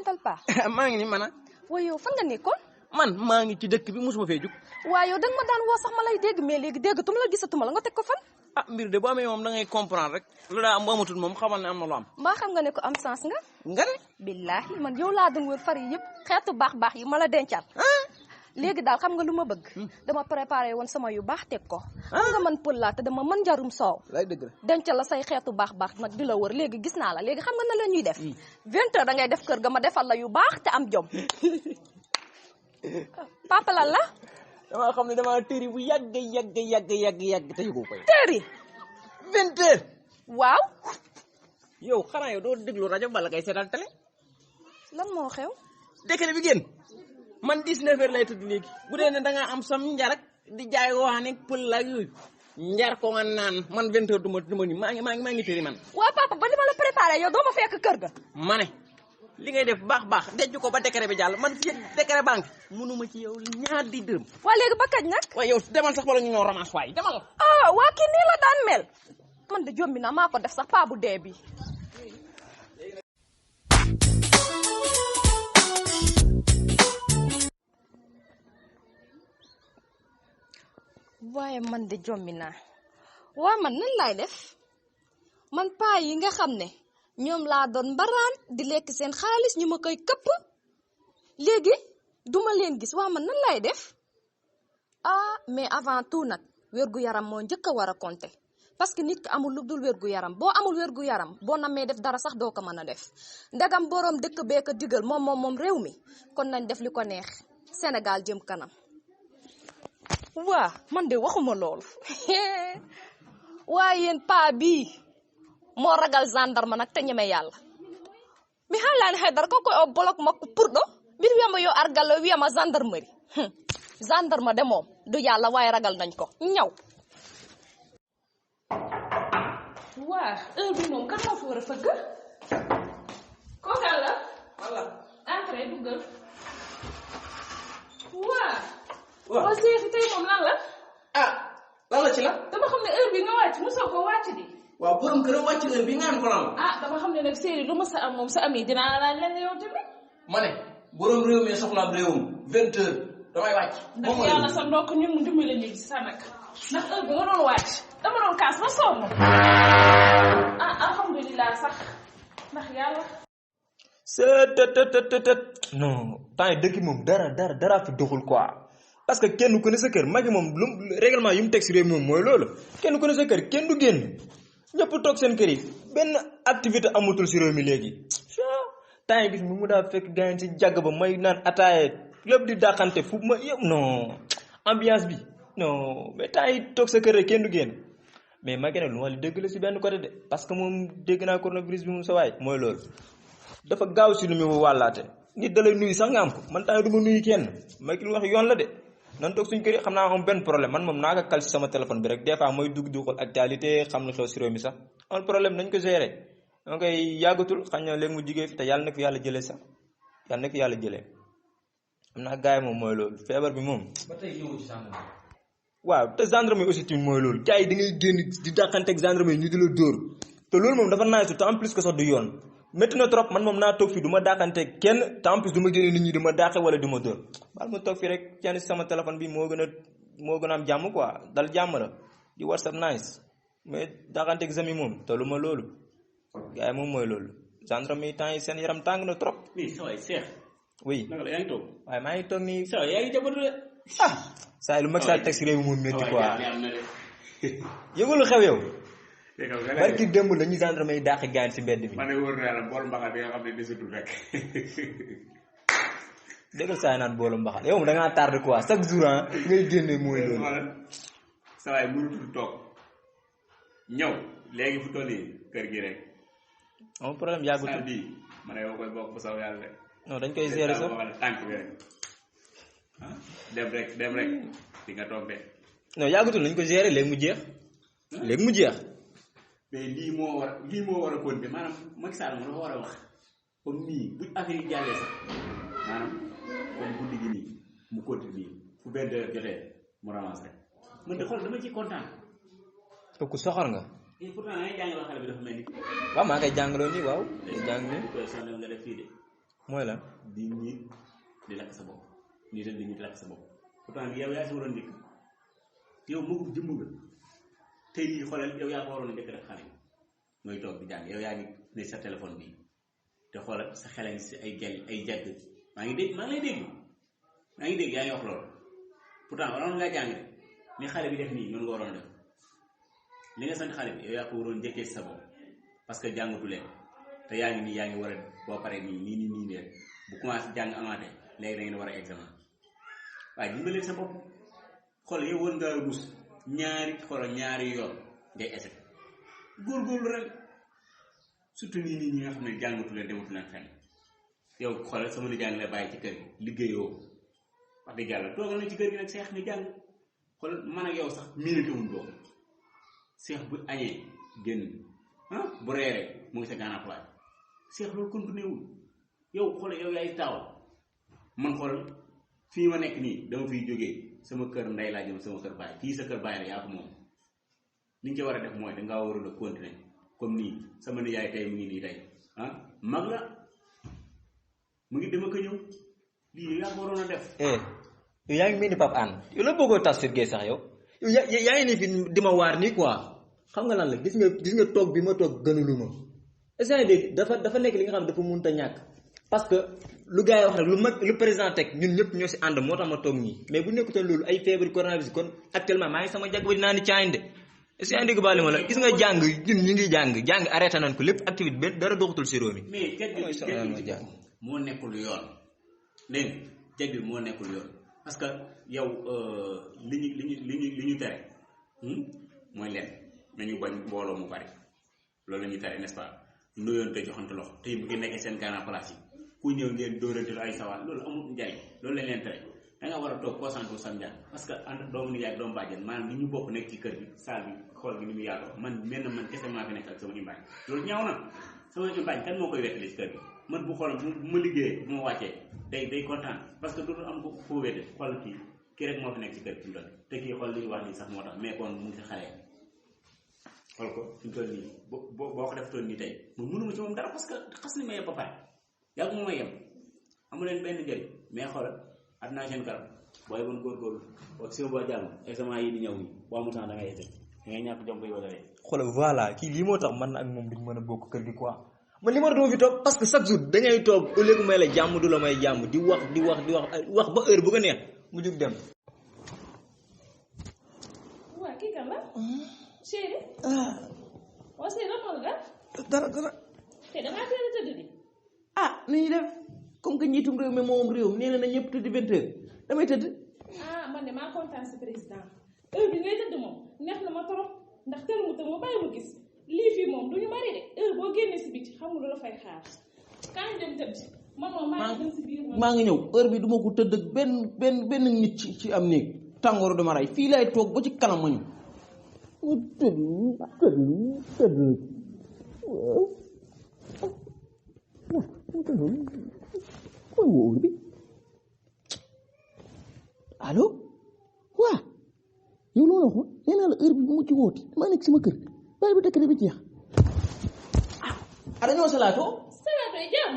santal Pa. maa ngi ni man waaye yow fan nga nekkoon. man maa ngi ci dëkk bi musuma fee jug. waaye yow danga ma daan woo sax ma lay dégg mais léegi déggatuma la gisatuma la nga teg ko fan. mbir de bu amee moom da ngay comprendre rek lu daa am bu amatul moom xamal ne am na lu am. mbaa xam nga ne ko am sens nga. nga ne. billaahi man yow laa doon wër far yi yëpp xeetu baax yi ma la dencal. léegi daal xam nga lu ma bëgg. dama préparé woon sama yu baax teg ko. xam nga man pël laa te dama mën njarum soow. lay dëgg la dencal la say xeetu baax nag di la wër léegi gis naa la léegi xam nga na la ñuy def. 20 heures da ngay def kër ga ma defal la yu baax te am jom. papa lan la. dama xam ne dama tëri bu yàgg te yëgoo koy. tëri. 20 heures. waaw. yow xanaa yow doo déglu rajo bala ngay seetaan télé. lan moo xew. décret bi génn man 19 heures lay tëdd léegi bu dee ne da nga am sam njarak di jaay waane pël la yooyu njar ko nga naan man 20 heures duma ni maa ngi tëri man. waaw papa ba li ma la préparé yow doo ma fekk kër ga. ma ne li ngay def baax denc ko ba décret bi jàll man fi décret banque mënuma ci yow ñaar di dërëm. waa léegi ba kañ nag. waaye yow demal sax bala ñu ñëw ramas waay demal. waa kii nii la daan mel. man de jombi naa maa ko def sax paa bu dee bi. waaye man de jombi naa waa man nan laay def man paa yi nga xam ne ñoom laa doon mbaraan di lekk seen xaalis ñu ma koy këpp léegi duma leen gis waa man nan laay def mais avant tout nag wér-gu-yaram moo njëkk a war a compter parce que nit ki amul lu dul wér-gu-yaram boo amul wér-gu-yaram boo namee def dara sax doo ko mën a def ndagam boroom dëkk bee ko digal moom réew mi kon nañ def li ko neex Sénégal jëm kanam. waa man de waxuma loolu waaye yéen paa bii moo ragal gendarme nag te ñeme yàlla mi haalani haydara ko koye o bolok makko purɗo mbiɗa wiyama yo argallo wiyama gendarmerie gendarme de moom du yàlla waaye ragal nañ ko ñaw. waa heure bi moom kan moo fi war a fëgg kookan la walla entrée duggal. waa Seex tey moom lan la. lan la ci la. dama xam ne heure bi nga wàcc mosoo ko wàcc di. waaw borom këram wàcc heure bi nga am ko lan la. dama xam ne nag séeri lu ma sa am moom sa am yi dinaa laaj leen yow tamit. ma ne borom réew mi soxlaam réewum 20 heures damay wàcc. ndax yàlla sa ndokk ñun mu dimbale ñu ci sa nag ndax heure bi nga doon wàcc dama doon kaas ba sonn. alhamdulilah sax ndax yàlla. non temps yi dëkk moom dara fi doxul quoi parce que kenn ku ne sa kër magi moom lu règlement yu mu teg si réew moom mooy loolu kenn ku ne sa kër kenn du génn ñëpp toog seen kër yi benn activité amatul si réew mi léegi temps yi gis mu daa fekk gaañ si jàgg ba may naan ataaye lépp di dàqante fu ma yëpp non ambiance bi non mais temps yi toog sa kër rek kenn du génn mais magi nag lu ma li dégg la si benn côté de parce que moom dégg naa coronavirus bi moom sa waay mooy loolu dafa gaaw si lu muy wàllaate nit da lay nuyu sax nga am ko man temps yi du ma nuyu kenn ma ki lu wax yoon la de nan toog suñu kër yi xam naa am benn problème man moom naa ko kal si sama téléphone bi rek des fois mooy dugg di xool actualité xam na xew si réew mi sax amul problème nañ ko gérer donc koy yàggatul xam na léegi mu jigee fi te yàlla na fi yàlla jëlee sax yàlla na fi yàlla jëlee xam naa gars yi moom mooy loolu feebar bi moom. ba tey ñëwul ci gendarme. waaw te gendarme yi aussi tamit mooy loolu gars yi da ngay génn di dàqanteeg gendarme yi ñu di la dóor te loolu moom dafa naaj te en plus que sax du yoon. métti na trop man moom naa toog fii du ma dàqante kenn te en plus du ma génne nit ñi di ma dàqe wala di ma dóor baal ma toog fii rek kenn si sama téléphone bi moo gën a am jàmm quoi dal jàmm la di whatsapp nice mais dàqante examen moom te lu ma loolu gars yi moom mooy loolu gendarme yi temps yi seen yaram tàng na trop. oui ça va Cheikh. oui naka la yaa ngi toog. waaye maa ngi toog nii. ça va yaa ngi jabatu de. saa yi lu mag saa teg si réew mi moom métti quoi na de. yëgul lu xew yow. dégg nga barki démb la ñu gendarme yi dàq gaañ si mbedd mi. ma ne wóor na yàlla bool mbaxal bi nga xam ne desatul rek. dégg saa yi naan boolu mbaxal yow moom da ngaa tardé quoi chaque jour ngay génne mooy loolu. saa waay mënutul toog ñëw léegi fu toll nii kër gi rek. amul problème yàggutul saa bii ma ne yow koy bokk bu saw yàlla de. non dañ koy gérer sax tànk bi rek dem rek di nga toog de. non yàggutul nañ ko gérer léegi mu jeex. léegi mu jeex. mais lii moo war a continuer maanaam Macky Sall moom dafa war a wax comme nii bu affaire yi jàllee sax maanaam comme guddi gi nii mu continue fu 20 heures jotee mu ramasse rek man de xool dama ciy kontaan. kooku soxor nga. et pourtant da ngay jàngaloo xale bi dafa mel ni. waaw maa koy jàngaloo nii waaw. jàng ni koy sonal nga def fii de. mooy lan di ñiit di lakk sa bopp niital di ñiit di lakk sa bopp pourtant yow yaa si waroon njëkk yow magum jëmm nga tey jii xoolal yow yaa ko waroon a njëkk def xale mooy toog di jàng yow yaa ngi ne sa téléphone bi te xoolal sa xelan si ay gel ay jagg maa ngi lay dégg yaa ngi wax loolu pourtant waroon ngaa jàng ni xale bi def nii noonu nga waroon a def li nga sant xale bi yow yaa ko waroon njëkkee si sa bopp parce que jàngatu leen te yaa ngi war a boo paree nii bu commencé jàng amaate léegi da ngeen war a examen waaye dimbalee sa bopp xool yow war ngaa rus ñaari yoon ngay échec góorgóorlu rek surtout ñi nga xam ne jàngatu leen dematu leen fenn yow xoolal sama nijaay la bàyyi ci kër gi liggéeyoo wax dëgg yàlla toogal na ci kër gi nag seex ni jàng xoolal man ak yow sax miinatewuñ doom seex bu añee génn bu reeree mu ngi sa gànnaaw place seex loolu continué wul yow xoolal yow yaay taaw man xoolal fii ma nekk nii dama fiy jógee sama kër ndey laa jëm sama kër baay fii sa kër baay la yaa ko moom li ñu ci war a def mooy dangaa waroon a continuer comme nii sama nijaay tey mu ngi nii tey mag la mu ngi dem ak a ñëw lii yaa ko waroon a def. yow yaa ngi mel ni Pape Hann yow la bëggoo tas Sir Gueye sax yow yaa ngi nii fi di ma waar nii quoi xam nga lan la gis nga toog bi ma toog gënulu ma est-ce que dafa nekk li nga xam ne dafa mënut a ñàkk parce que lu gars yi wax rek lu président teg ñun ñëpp ñoo si ànd moo tax ma toog nii mais bu nekkutoon loolu ay feebar coronavirus kon actuellement maa ngi sama jàgg ba dinaa ni caayin de est-ce que yaa ngi dégg baali ma la gis nga jàng ñun ñu ngi jàng arrêté nañ ko lépp activité benn dara doxatul si réew mi. mais jag moo nekkul yoon dégg nga jag moo nekkul yoon parce que yow li ñu tere mooy leen nañu bañ mbooloo mu bari loolu la ñuy tere n'est-ce pas nuyoon te joxante loxo tey bu ngeen nekkee seen gànnaaw place yi ku ñëw ngeen dóorante ay sawal loolu amul njariñ loolu lañ leen tere da nga war a toog concentré sam njàng parce que ànd doomu nijaay ak doomu bàjjen maanaam ni ñu bokk nekk ci kër gi saal bi xool gi ni mu yaatoo man kese maa fi nekk ak sama imbaañ loolu ñaaw na sama imbaañ kan moo koy wettali ci kër gi man bu xoolam bu ma liggéeyee bu ma wàccee day kontaan parce que dootul am ko foo wéete xool kii rek moo fi nekk ci kër gi fi mu toll te kii xool li ñu wax nii sax moo tax mais kon mu ngi si xale xool ko fi mu toll nii boo ko def toll nii tey mu mënuma ci moom dara parce que xas ni ma yem ba pare yàggu ma yem amu leen benn njëriñ mais xoolal àddinaa seen kanam booy bon góorgóorlu wax si boo jàng examen yi di ñëw nii boo amul temps da ngay échec da ngay ñàkk jom koy wala dee. xoolal voilà kii lii moo tax man ak moom duñ mën a bokk kër gi quoi man li ma doon fi toog parce que chaque jour da ngay toog au lieu que may la jàmm du la may jàmm di wax ba heure bu ko neex mu jug dem. waa kii kan la. chéri. waa chéri lan moo la dara. te dangaa teel a tëdd di. nu ñuy def comme que njiitum réew mi moom réew nee na ñëpp tëdd 20 heures damay tëdd. man de maa kontaan si président heure bi ngay tëdd moom neex na ma trop ndax teel mu tëdd ma bàyyi ma gis lii fii moom du ñu bari de heure boo génnee si biti xam nga lu la fay xaar kañ dem tëdd man moom maa ngi dem si biir maa ngi ñëw heure bi du ma ko tëdd ak benn nit ci am néeg tàngooru dama rey fii lay toog ba ci kanam ma ñu tëdd koy wóor bi allo waa yow loolu waxoon nee naa la heure bi bu ma ci woote maa nekk sama kër bàyyi ba dëkk bi jeex dañoo salaatoo salaatoo jàmm